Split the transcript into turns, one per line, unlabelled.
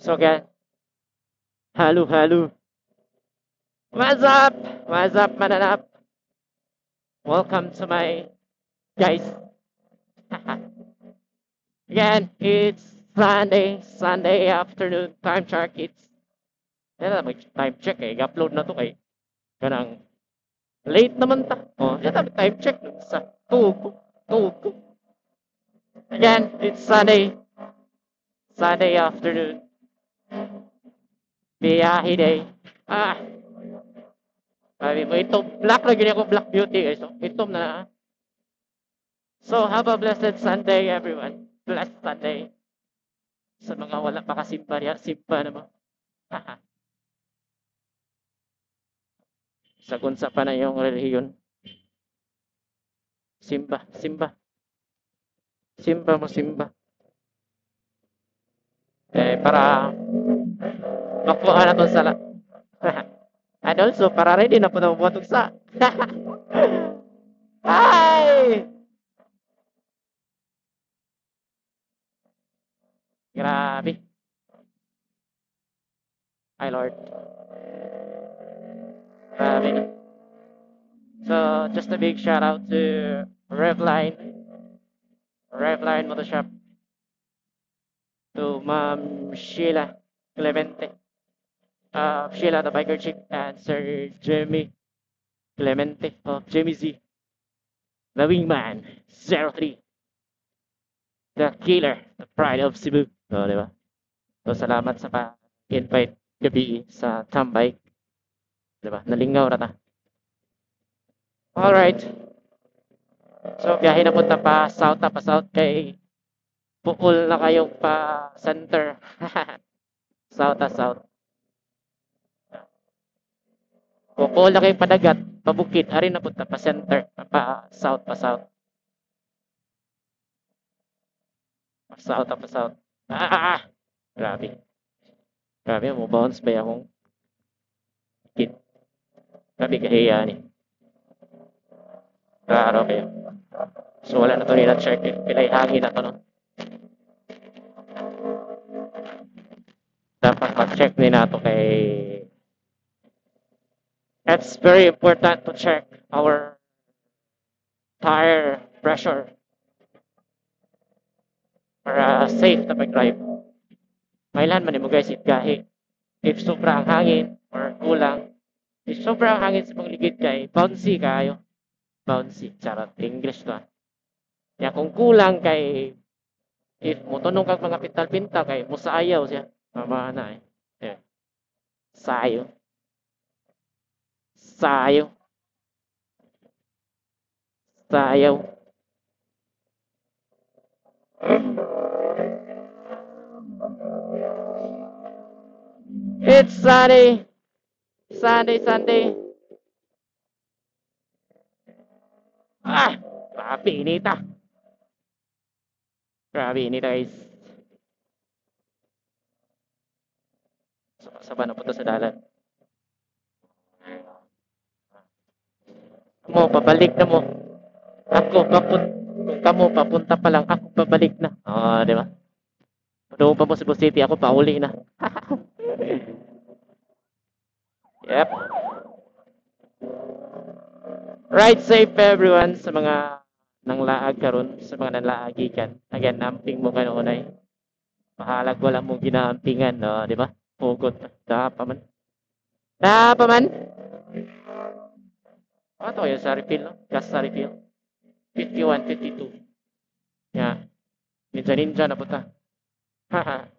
So again, hello, hello. What's up? What's up, mananap? Welcome to my guys. Again, it's Sunday afternoon time check. It's yan na time check eh. I-upload na to kay kanang late naman ta. Oh, yan na time check nun sa tuko. Again, it's Sunday afternoon. Biyahe day. Ah, sabi mo ito black lagi ako black beauty guys. So, itom na. So, have a blessed Sunday, everyone. Blessed Sunday. Sa mga wala makasimba niya, simba naman. Sagun sa pa na yung relihiyon. Simba, simba. Simba mo, simba. Eh, para makuha na itong sala. And also, para ready na po na bumotog sa. Ay! Grabe. Ay, Lord. Grabe na. So, just a big shout out to Revline Motor Shop, to Ma'am Sheila Clemente, Sheila the Biker Chick, and Sir Jimmy Clemente of Jimmy Z, the Wingman 03, the Killer, the Pride of Cebu. So, di ba? So, salamat sa pa-invite gabi sa Tambay. Di ba? Nalingaw na ta. Alright. So, biyahe na punta pa south kay Bukol na kayong pa center. South. Bukol na kayong padagat, pabukid, ari na punta pa center, pa south. Pa south. Grabe. Grabe, mo bounce ba akong kid. Grabe kahiya ni. Klaro kayo. So, wala na to nila check eh. Pilay hangin na to, no? Dapat mag-check din nato kay... It's very important to check our tire pressure para safe na pag-drive. Mailan man mo guys gahi. If sobra ang hangin or kulang, if sobra ang hangin sa pagligid kay bouncy kayo. Bouncy, charot English to. Ya kung kulang kay if mutunong kag mga pintal-pintal kay musayaw siya. Mama na eh. Yeah. Sayo. It's Sunday. Grabe inita. Guys. Saba na po sa dalan. Pabalik na mo. Kung kamo papunta pa lang, ako pabalik na. Di ba? Doon pa mo Cebu City, ako pauli na. Yep. Ride safe everyone sa mga nanglaag karon, sa mga nanlaagikan. Again, namping mo kanunay. Mahalag wala mo ginaampingan, no, di ba? Pugot. Dapaman. Ano to yung sa refill, no? Gas sa refill. 51, 52. Yeah. Ninja na puta. Haha.